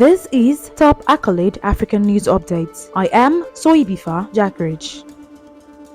This is Top Accolade African News Updates. I am Soibifa Jackridge.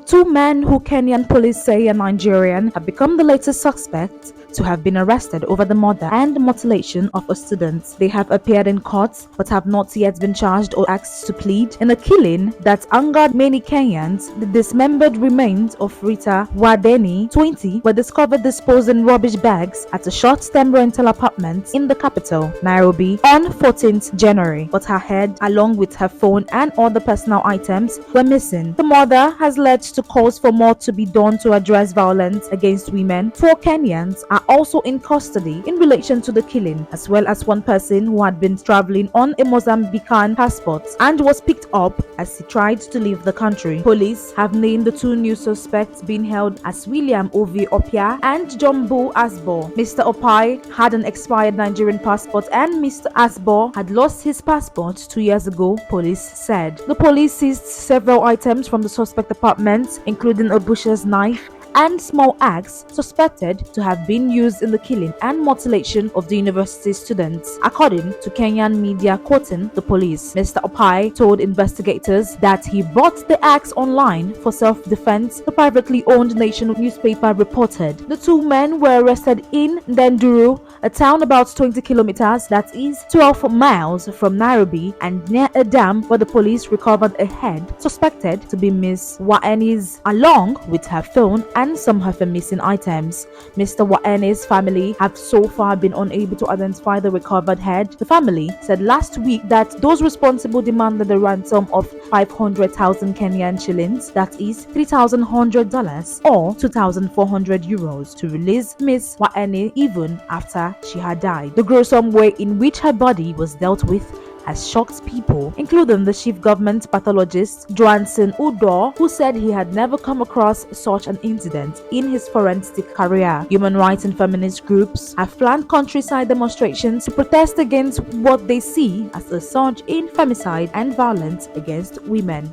Two men who Kenyan police say are Nigerian have become the latest suspects to have been arrested over the murder and mutilation of a student. They have appeared in court but have not yet been charged or asked to plead in a killing that angered many Kenyans. The dismembered remains of Rita Wdaeni, 20, were discovered disposed in rubbish bags at a short-term rental apartment in the capital, Nairobi, on 14th January, but her head, along with her phone and other personal items, were missing. The murder has led to calls for more to be done to address violence against women. 4 Kenyans are also in custody in relation to the killing, as well as one person who had been traveling on a Mozambican passport and was picked up as he tried to leave the country. Police have named the 2 new suspects being held as William Ovi Opia and Jumbo Asbo. Mr. Opai had an expired Nigerian passport and Mr. Asbo had lost his passport 2 years ago, police said. The police seized several items from the suspect apartment, including a butcher's knife and small axe suspected to have been used in the killing and mutilation of the university students, according to Kenyan media quoting the police. Mr. Opai told investigators that he bought the axe online for self-defense, the privately owned Nation newspaper reported. The 2 men were arrested in Ndenduru, a town about 20 kilometers, that is 12 miles from Nairobi, and near a dam where the police recovered a head suspected to be Miss Waeni's, along with her phone and some of her missing items. Mr. Waeni's family have so far been unable to identify the recovered head. The family said last week that those responsible demanded a ransom of 500,000 Kenyan shillings, that is $3,100 or 2,400 euros, to release Miss Waeni even after she had died. The gruesome way in which her body was dealt with has shocked people, including the chief government pathologist Johnson Udo, who said he had never come across such an incident in his forensic career. Human rights and feminist groups have planned countryside demonstrations to protest against what they see as a surge in femicide and violence against women.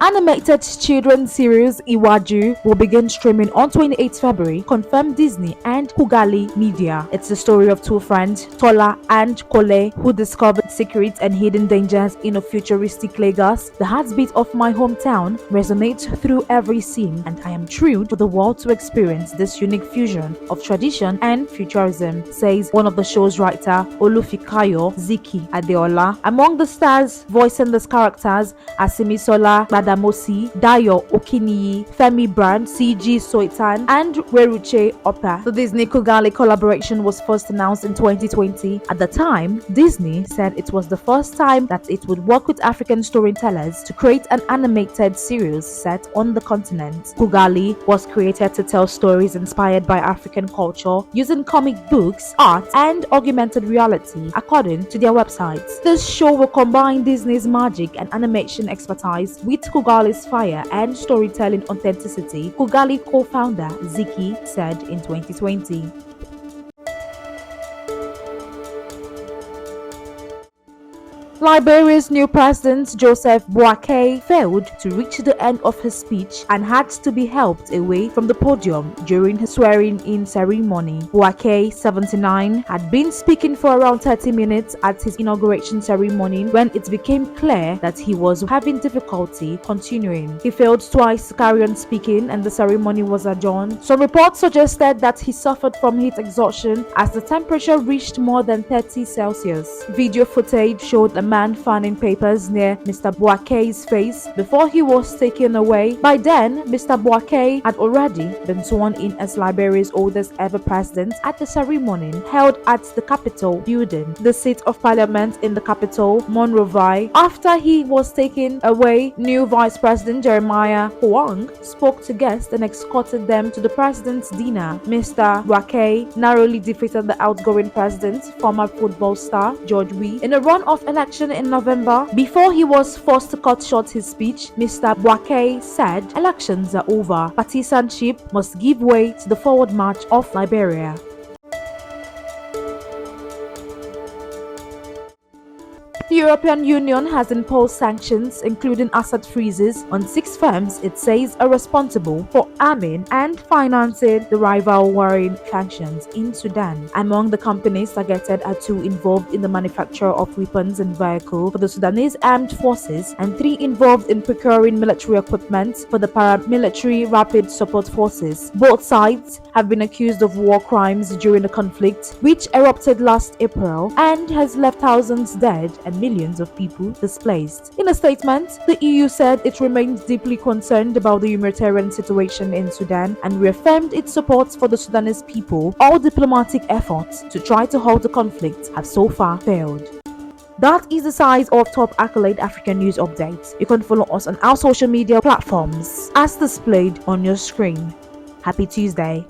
Animated children's series Iwaju will begin streaming on 28 February, confirmed Disney and Kugali Media. It's the story of 2 friends, Tola and Kole, who discovered secrets and hidden dangers in a futuristic Lagos. The heartbeat of my hometown resonates through every scene, and I am thrilled for the world to experience this unique fusion of tradition and futurism, says one of the show's writer, Olufikayo Ziki Adeola. Among the stars voicing these characters are Simisola Badamosi, Dayo Okiniyi, Femi Brand, CG Soitan, and Weruche Opa. The Disney Kugali collaboration was first announced in 2020. At the time, Disney said it was the first time that it would work with African storytellers to create an animated series set on the continent. Kugali was created to tell stories inspired by African culture using comic books, art, and augmented reality, according to their website. This show will combine Disney's magic and animation expertise with Kugali's fire and storytelling authenticity, Kugali co-founder Ziki said in 2020. Liberia's new president, Joseph Boakai, failed to reach the end of his speech and had to be helped away from the podium during his swearing-in ceremony. Boakai, 79, had been speaking for around 30 minutes at his inauguration ceremony when it became clear that he was having difficulty continuing. He failed twice to carry on speaking and the ceremony was adjourned. Some reports suggested that he suffered from heat exhaustion as the temperature reached more than 30 Celsius. Video footage showed a man fanning papers near Mr. Boakai's face before he was taken away. By then, Mr. Boakai had already been sworn in as Liberia's oldest ever president at the ceremony held at the Capitol building, the seat of parliament in the capital, Monrovia. After he was taken away, new Vice President Jeremiah Huang spoke to guests and escorted them to the president's dinner. Mr. Boakai narrowly defeated the outgoing president, former football star George Weah, in a runoff election in November. Before he was forced to cut short his speech, Mr. Boakai said elections are over. Partisanship must give way to the forward march of Liberia. The European Union has imposed sanctions, including asset freezes, on 6 firms it says are responsible for arming and financing the rival warring factions in Sudan. Among the companies targeted are 2 involved in the manufacture of weapons and vehicles for the Sudanese armed forces and 3 involved in procuring military equipment for the paramilitary rapid support forces. Both sides have been accused of war crimes during the conflict, which erupted last April and has left thousands dead and millions of people displaced. In a statement, the EU said it remains deeply concerned about the humanitarian situation in Sudan and reaffirmed its support for the Sudanese people. All diplomatic efforts to try to halt the conflict have so far failed. That is the size of top accolade African news updates. You can follow us on our social media platforms as displayed on your screen. Happy Tuesday.